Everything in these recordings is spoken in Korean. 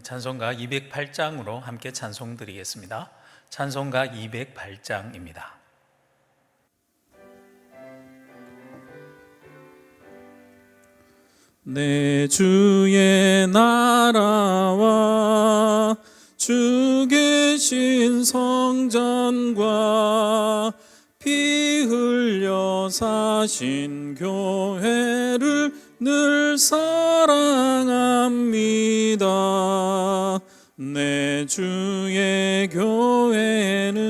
찬송가 208장으로 함께 찬송 드리겠습니다. 찬송가 208장입니다. 내 주의 나라와 주 계신 성전과 피 흘려 사신 교회를 늘 사랑합니다. 내 주의 교회는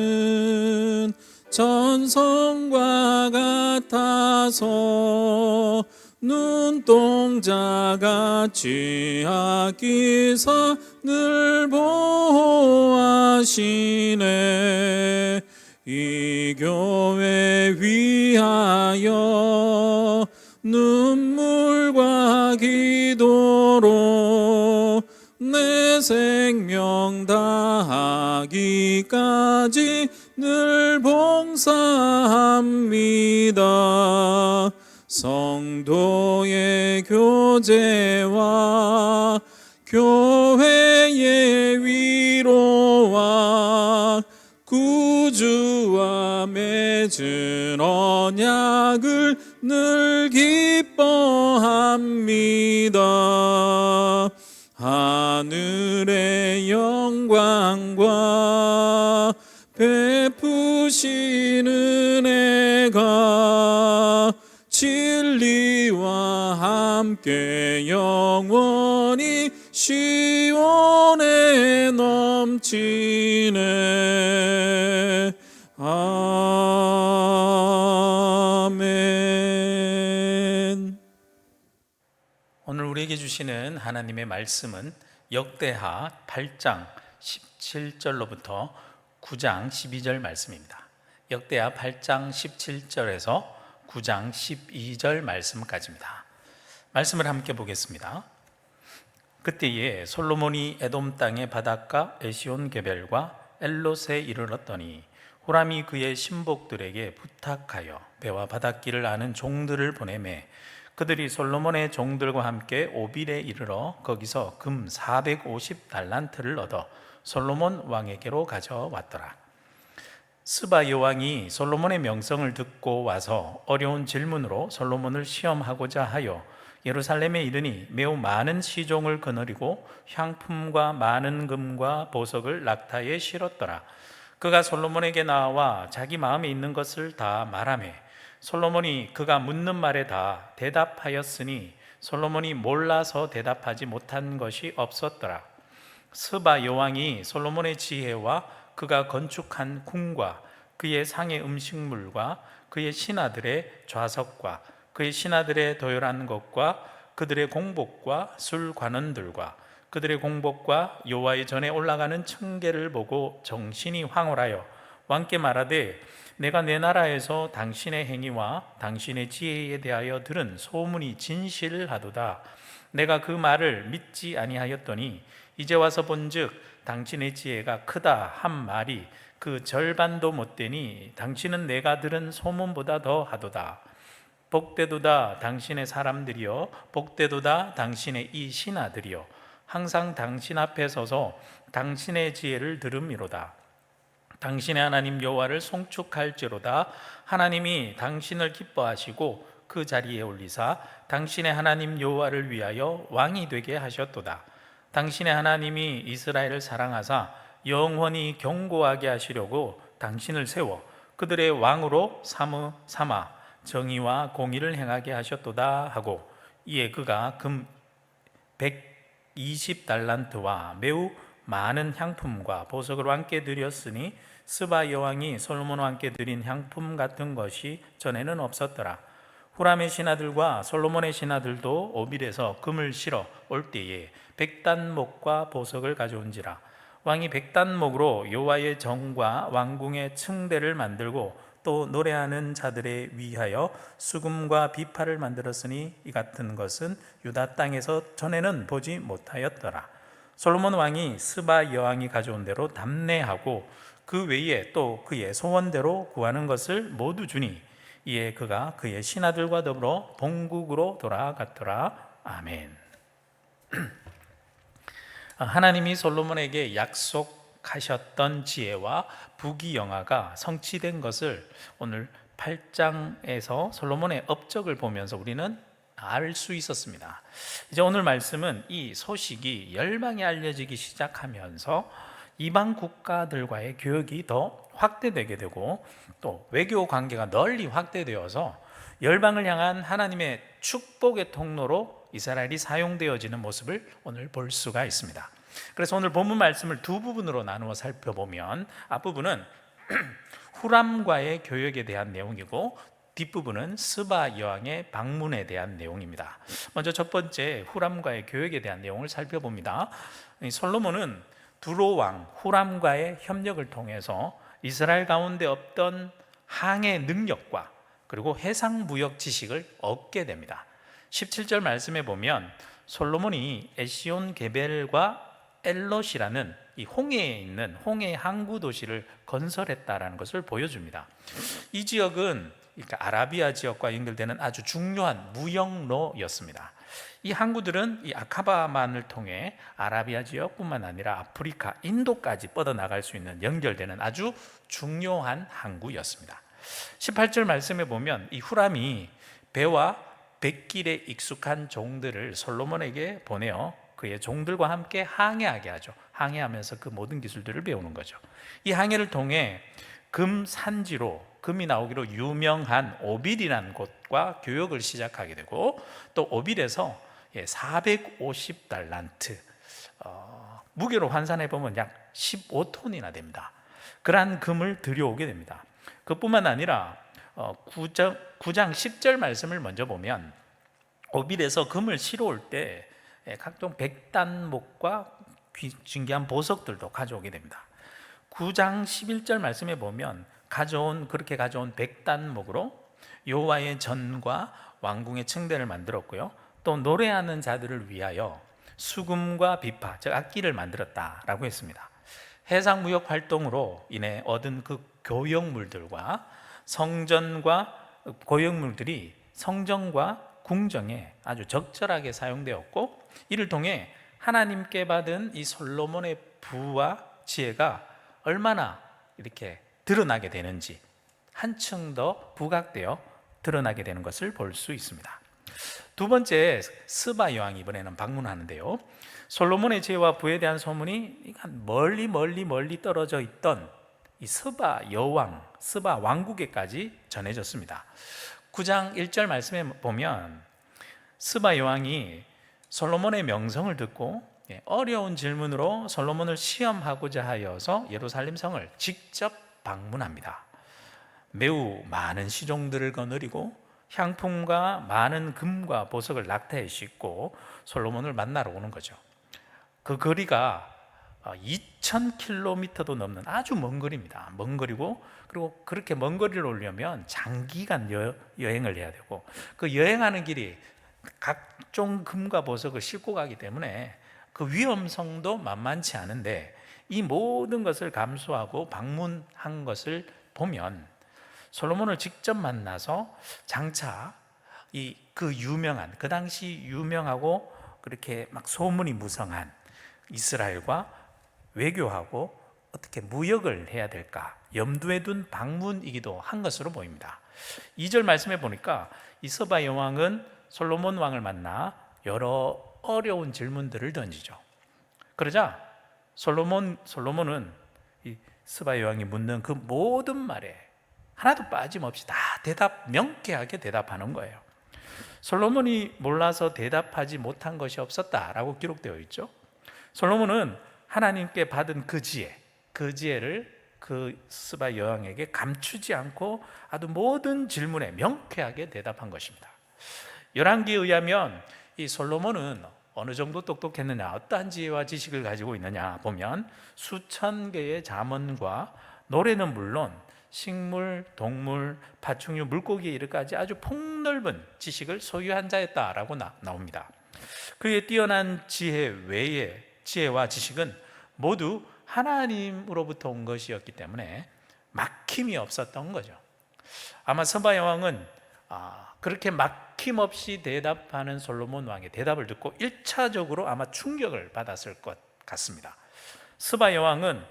전성과 같아서 눈동자같이 아끼사 늘 보호하시네. 이 교회 위하여 눈물과 기도로 내 생명 다하기까지 늘 봉사합니다. 성도의 교제와 교회의 위로와 구주와 맺은 언약을 늘 기뻐합니다. 하늘의 영광과 베푸신 은혜가 진리와 함께 영원히 시온에 넘치네. 아멘. 오늘 우리에게 주시는 하나님의 말씀은 역대하 8장 17절로부터 9장 12절 말씀입니다. 역대하 8장 17절에서 9장 12절 말씀까지입니다. 말씀을 함께 보겠습니다. 그때에 솔로몬이 에돔 땅의 바닷가 에시온 게벨과 엘롯에 이르렀더니 후람이 그의 신복들에게 부탁하여 배와 바닷길을 아는 종들을 보내매 그들이 솔로몬의 종들과 함께 오빌에 이르러 거기서 금 450달란트를 얻어 솔로몬 왕에게로 가져왔더라. 스바 여왕이 솔로몬의 명성을 듣고 와서 어려운 질문으로 솔로몬을 시험하고자 하여 예루살렘에 이르니 매우 많은 시종을 거느리고 향품과 많은 금과 보석을 낙타에 실었더라. 그가 솔로몬에게 나와 자기 마음에 있는 것을 다 말하매 솔로몬이 그가 묻는 말에 다 대답하였으니 솔로몬이 몰라서 대답하지 못한 것이 없었더라. 스바 여왕이 솔로몬의 지혜와 그가 건축한 궁과 그의 상의 음식물과 그의 신하들의 좌석과 그의 신하들의 도열한 것과 그들의 공복과 술 관원들과 그들의 공복과 여호와의 전에 올라가는 층계를 보고 정신이 황홀하여 왕께 말하되 내가 내 나라에서 당신의 행위와 당신의 지혜에 대하여 들은 소문이 진실하도다. 내가 그 말을 믿지 아니하였더니 이제 와서 본즉 당신의 지혜가 크다 한 말이 그 절반도 못되니 당신은 내가 들은 소문보다 더 하도다. 복되도다 당신의 사람들이여, 복되도다 당신의 이 신하들이여, 항상 당신 앞에 서서 당신의 지혜를 들음이로다. 당신의 하나님 여호와를 송축할지로다. 하나님이 당신을 기뻐하시고 그 자리에 올리사 당신의 하나님 여호와를 위하여 왕이 되게 하셨도다. 당신의 하나님이 이스라엘을 사랑하사 영원히 견고하게 하시려고 당신을 세워 그들의 왕으로 삼아 정의와 공의를 행하게 하셨도다 하고, 이에 그가 금 120달란트와 매우 많은 향품과 보석을 왕께 드렸으니 스바 여왕이 솔로몬 왕께 드린 향품 같은 것이 전에는 없었더라. 후람의 신하들과 솔로몬의 신하들도 오빌에서 금을 실어 올 때에 백단목과 보석을 가져온지라. 왕이 백단목으로 여호와의 정과 왕궁의 층대를 만들고 또 노래하는 자들에 위하여 수금과 비파를 만들었으니 이 같은 것은 유다 땅에서 전에는 보지 못하였더라. 솔로몬 왕이 스바 여왕이 가져온 대로 담내하고 그 외에 또 그의 소원대로 구하는 것을 모두 주니 이에 그가 그의 신하들과 더불어 본국으로 돌아갔더라. 아멘. 하나님이 솔로몬에게 약속하셨던 지혜와 부귀영화가 성취된 것을 오늘 8장에서 솔로몬의 업적을 보면서 우리는 알 수 있었습니다. 이제 오늘 말씀은 이 소식이 열방에 알려지기 시작하면서 이방 국가들과의 교역이 더 확대되게 되고 또 외교 관계가 널리 확대되어서 열방을 향한 하나님의 축복의 통로로 이스라엘이 사용되어지는 모습을 오늘 볼 수가 있습니다. 그래서 오늘 본문 말씀을 두 부분으로 나누어 살펴보면 앞부분은 후람과의 교역에 대한 내용이고 뒷부분은 스바 여왕의 방문에 대한 내용입니다. 먼저 첫 번째 후람과의 교역에 대한 내용을 살펴봅니다. 솔로몬은 두로 왕 후람과의 협력을 통해서 이스라엘 가운데 없던 항해 능력과 그리고 해상 무역 지식을 얻게 됩니다. 17절 말씀에 보면 솔로몬이 에시온 게벨과 엘롯이라는 이 홍해에 있는 홍해 항구 도시를 건설했다라는 것을 보여줍니다. 이 지역은 그러니까 아라비아 지역과 연결되는 아주 중요한 무역로였습니다. 이 항구들은 이 아카바만을 통해 아라비아 지역뿐만 아니라 아프리카, 인도까지 뻗어나갈 수 있는 연결되는 아주 중요한 항구였습니다. 18절 말씀에 보면 이 후람이 배와 뱃길에 익숙한 종들을 솔로몬에게 보내어 그의 종들과 함께 항해하게 하죠. 항해하면서 그 모든 기술들을 배우는 거죠. 이 항해를 통해 금 산지로 금이 나오기로 유명한 오빌이라는 곳과 교역을 시작하게 되고 또 오빌에서 450달란트 무게로 환산해 보면 약 15톤이나 됩니다. 그러한 금을 들여오게 됩니다. 그뿐만 아니라 9장 10절 말씀을 먼저 보면 오빌에서 금을 실어올 때 각종 백단목과 신기한 보석들도 가져오게 됩니다. 9장 11절 말씀에 보면 그렇게 가져온 백단목으로 여호와의 전과 왕궁의 층대를 만들었고요. 또 노래하는 자들을 위하여 수금과 비파, 즉 악기를 만들었다라고 했습니다. 해상무역 활동으로 인해 얻은 그 교역물들과 성전과 고역물들이 성전과 궁정에 아주 적절하게 사용되었고 이를 통해 하나님께 받은 이 솔로몬의 부와 지혜가 얼마나 이렇게 드러나게 되는지 한층 더 부각되어 드러나게 되는 것을 볼 수 있습니다. 두 번째, 스바 여왕이 이번에는 방문하는데요. 솔로몬의 지혜와 부에 대한 소문이 멀리 떨어져 있던 이 스바 여왕, 스바 왕국에까지 전해졌습니다. 9장 1절 말씀에 보면 스바 여왕이 솔로몬의 명성을 듣고 어려운 질문으로 솔로몬을 시험하고자 하여서 예루살렘 성을 직접 방문합니다. 매우 많은 시종들을 거느리고 향품과 많은 금과 보석을 낙타에 싣고 솔로몬을 만나러 오는 거죠. 그 거리가 2000km도 넘는 아주 먼 거리입니다. 먼 거리고 그리고 그렇게 먼 거리를 오려면 장기간 여행을 해야 되고 그 여행하는 길이 각종 금과 보석을 싣고 가기 때문에 그 위험성도 만만치 않은데 이 모든 것을 감수하고 방문한 것을 보면 솔로몬을 직접 만나서 장차 그 유명한 그 당시 유명하고 그렇게 막 소문이 무성한 이스라엘과 외교하고 어떻게 무역을 해야 될까 염두에 둔 방문이기도 한 것으로 보입니다. 2절 말씀해 보니까 이 스바 여왕은 솔로몬 왕을 만나 여러 어려운 질문들을 던지죠. 그러자 솔로몬은 이 스바 여왕이 묻는 그 모든 말에 하나도 빠짐없이 다 명쾌하게 대답하는 거예요. 솔로몬이 몰라서 대답하지 못한 것이 없었다라고 기록되어 있죠. 솔로몬은 하나님께 받은 그 지혜를 그 스바 여왕에게 감추지 않고 아주 모든 질문에 명쾌하게 대답한 것입니다. 열왕기에 의하면 이 솔로몬은 어느 정도 똑똑했느냐, 어떠한 지혜와 지식을 가지고 있느냐 보면 수천 개의 잠언과 노래는 물론 식물, 동물, 파충류, 물고기에 이르까지 아주 폭넓은 지식을 소유한 자였다라고 나옵니다. 그의 뛰어난 지혜 외에 지혜와 지식은 모두 하나님으로부터 온 것이었기 때문에 막힘이 없었던 거죠. 아마 스바 여왕은 그렇게 막힘없이 대답하는 솔로몬 왕의 대답을 듣고 1차적으로 아마 충격을 받았을 것 갔습니다. 스바 여왕은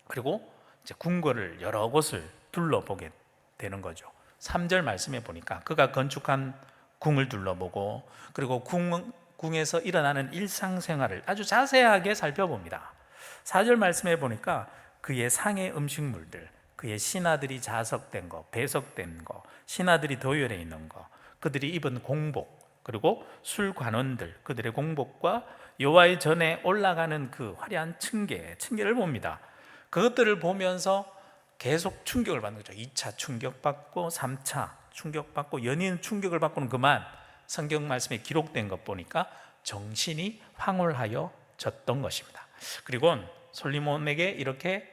그리고 이제 궁궐을 여러 곳을 둘러보게 되는 거죠. 3절 말씀에 보니까 그가 건축한 궁을 둘러보고 그리고 궁에서 일어나는 일상생활을 아주 자세하게 살펴봅니다. 4절 말씀에 보니까 그의 상의 음식물들, 그의 신하들이 자석된 거, 배석된 거, 신하들이 도열해 있는 거, 그들이 입은 공복, 그리고 술관원들, 그들의 공복과 여호와의 전에 올라가는 그 화려한 층계를 봅니다. 그것들을 보면서 계속 충격을 받는 거죠. 2차 충격받고 3차 충격받고 연이은 충격을 받고는 그만 성경 말씀에 기록된 것 보니까 정신이 황홀하여졌던 것입니다. 그리고 솔로몬에게 이렇게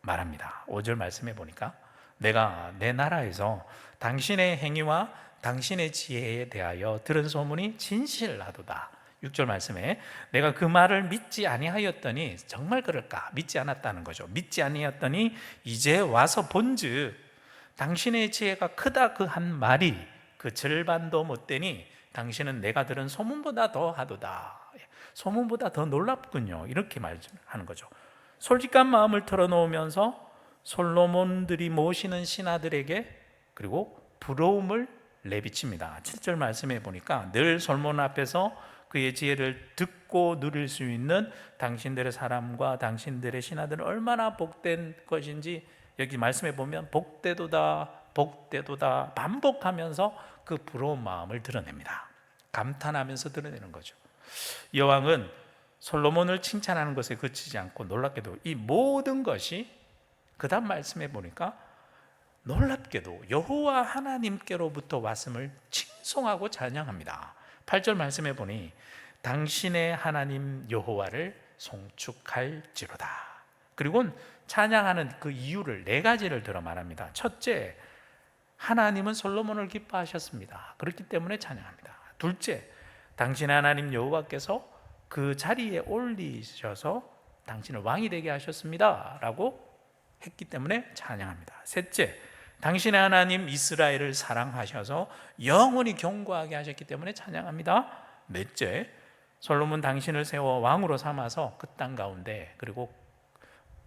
말합니다. 5절 말씀해 보니까 내가 내 나라에서 당신의 행위와 당신의 지혜에 대하여 들은 소문이 진실하도다. 6절 말씀에 내가 그 말을 믿지 아니하였더니 정말 그럴까? 믿지 않았다는 거죠. 믿지 아니하였더니 이제 와서 본즉 당신의 지혜가 크다 그 한 말이 그 절반도 못되니 당신은 내가 들은 소문보다 더 하도다. 소문보다 더 놀랍군요. 이렇게 말하는 거죠. 솔직한 마음을 털어놓으면서 솔로몬들이 모시는 신하들에게 그리고 부러움을 내비칩니다. 7절 말씀에 보니까 늘 솔로몬 앞에서 그의 지혜를 듣고 누릴 수 있는 당신들의 사람과 당신들의 신하들은 얼마나 복된 것인지 여기 말씀에 보면 복되도다 복되도다 반복하면서 그 부러운 마음을 드러냅니다. 감탄하면서 드러내는 거죠. 여왕은 솔로몬을 칭찬하는 것에 그치지 않고 놀랍게도 이 모든 것이 그 다음 말씀에 보니까 놀랍게도 여호와 하나님께로부터 왔음을 칭송하고 찬양합니다. 8절 말씀에 보니 당신의 하나님 여호와를 송축할지로다. 그리고 찬양하는 그 이유를 4가지를 들어 말합니다. 첫째, 하나님은 솔로몬을 기뻐하셨습니다. 그렇기 때문에 찬양합니다. 둘째, 당신의 하나님 여호와께서 그 자리에 올리셔서 당신을 왕이 되게 하셨습니다 라고 했기 때문에 찬양합니다. 셋째, 당신의 하나님 이스라엘을 사랑하셔서 영원히 견고하게 하셨기 때문에 찬양합니다. 넷째, 솔로몬 당신을 세워 왕으로 삼아서 그 땅 가운데 그리고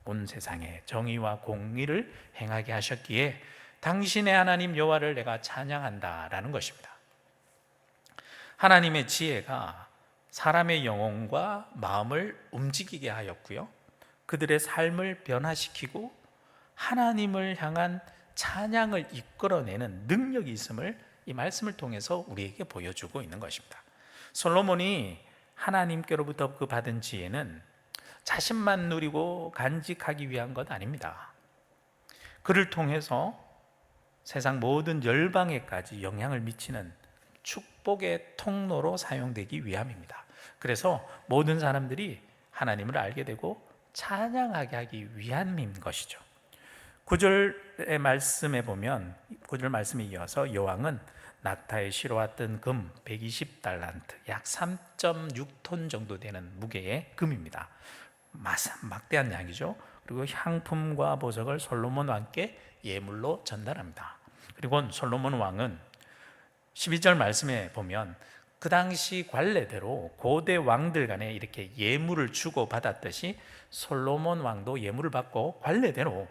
온 세상에 정의와 공의를 행하게 하셨기에 당신의 하나님 여호와를 내가 찬양한다라는 것입니다. 하나님의 지혜가 사람의 영혼과 마음을 움직이게 하였고요, 그들의 삶을 변화시키고 하나님을 향한 찬양을 이끌어내는 능력이 있음을 이 말씀을 통해서 우리에게 보여주고 있는 것입니다. 솔로몬이 하나님께로부터 그 받은 지혜는 자신만 누리고 간직하기 위한 것 아닙니다. 그를 통해서 세상 모든 열방에까지 영향을 미치는 축복의 통로로 사용되기 위함입니다. 그래서 모든 사람들이 하나님을 알게 되고 찬양하게 하기 위함인 것이죠. 9절의 말씀에 보면 9절 말씀에 이어서 여왕은 낙타에 실어왔던 금 120달란트 약 3.6톤 정도 되는 무게의 금입니다. 막대한 양이죠. 그리고 향품과 보석을 솔로몬 왕께 예물로 전달합니다. 그리고 솔로몬 왕은 12절 말씀에 보면 그 당시 관례대로 고대 왕들 간에 이렇게 예물을 주고 받았듯이 솔로몬 왕도 예물을 받고 관례대로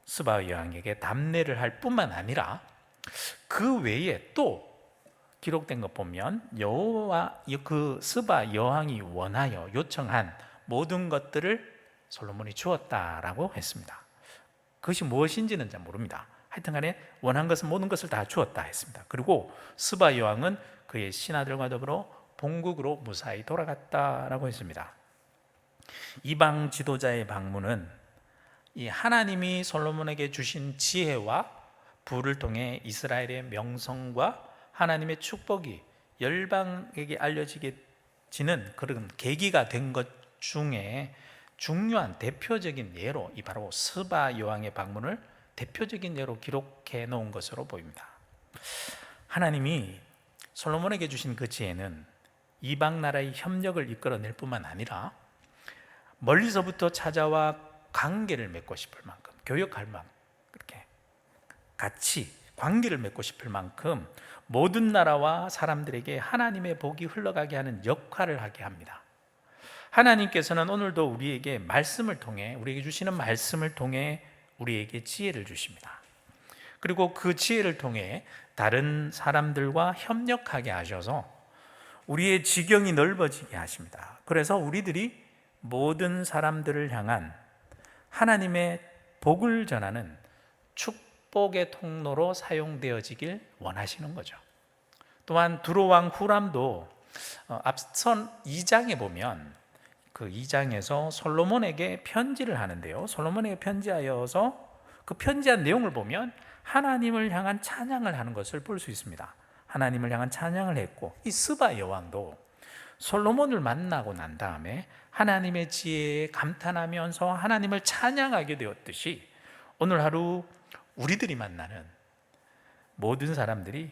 스바 여왕에게 답례를 할 뿐만 아니라 그 외에 또 기록된 것 보면 여호와 그 스바 여왕이 원하여 요청한 모든 것들을 솔로몬이 주었다라고 했습니다. 그것이 무엇인지는 잘 모릅니다. 하여튼 간에 원한 것은 모든 것을 다 주었다 했습니다. 그리고 스바 여왕은 그의 신하들과 더불어 본국으로 무사히 돌아갔다라고 했습니다. 이방 지도자의 방문은 이 하나님이 솔로몬에게 주신 지혜와 부를 통해 이스라엘의 명성과 하나님의 축복이 열방에게 알려지는 그런 계기가 된 것 중에 중요한 대표적인 예로 이 바로 스바 여왕의 방문을 대표적인 예로 기록해 놓은 것으로 보입니다. 하나님이 솔로몬에게 주신 그 지혜는 이방 나라의 협력을 이끌어낼 뿐만 아니라 멀리서부터 찾아와 관계를 맺고 싶을 만큼, 교역할 만큼, 그렇게 같이 관계를 맺고 싶을 만큼 모든 나라와 사람들에게 하나님의 복이 흘러가게 하는 역할을 하게 합니다. 하나님께서는 오늘도 우리에게 말씀을 통해, 우리에게 주시는 말씀을 통해 우리에게 지혜를 주십니다. 그리고 그 지혜를 통해 다른 사람들과 협력하게 하셔서 우리의 지경이 넓어지게 하십니다. 그래서 우리들이 모든 사람들을 향한 하나님의 복을 전하는 축복의 통로로 사용되어지길 원하시는 거죠. 또한 두로왕 후람도 앞선 2장에 보면 그 2장에서 솔로몬에게 편지를 하는데요, 솔로몬에게 편지하여서 그 편지한 내용을 보면 하나님을 향한 찬양을 하는 것을 볼 수 있습니다. 하나님을 향한 찬양을 했고, 이 스바 여왕도 솔로몬을 만나고 난 다음에 하나님의 지혜에 감탄하면서 하나님을 찬양하게 되었듯이 오늘 하루 우리들이 만나는 모든 사람들이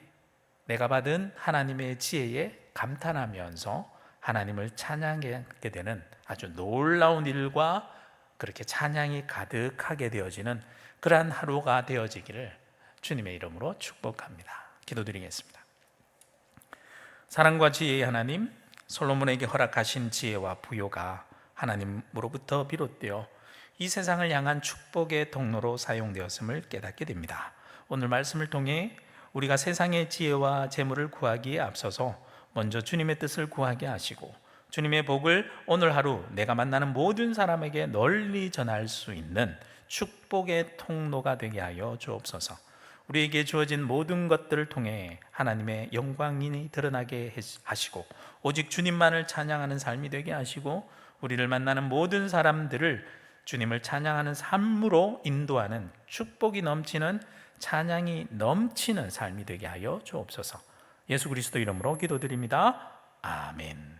내가 받은 하나님의 지혜에 감탄하면서 하나님을 찬양하게 되는 아주 놀라운 일과 그렇게 찬양이 가득하게 되어지는 그러한 하루가 되어지기를 주님의 이름으로 축복합니다. 기도드리겠습니다. 사랑과 지혜의 하나님, 솔로몬에게 허락하신 지혜와 부요가 하나님으로부터 비롯되어 이 세상을 향한 축복의 통로로 사용되었음을 깨닫게 됩니다. 오늘 말씀을 통해 우리가 세상의 지혜와 재물을 구하기에 앞서서 먼저 주님의 뜻을 구하게 하시고, 주님의 복을 오늘 하루 내가 만나는 모든 사람에게 널리 전할 수 있는 축복의 통로가 되게 하여 주옵소서. 우리에게 주어진 모든 것들을 통해 하나님의 영광이 드러나게 하시고 오직 주님만을 찬양하는 삶이 되게 하시고, 우리를 만나는 모든 사람들을 주님을 찬양하는 삶으로 인도하는 축복이 넘치는, 찬양이 넘치는 삶이 되게 하여 주옵소서. 예수 그리스도 이름으로 기도드립니다. 아멘.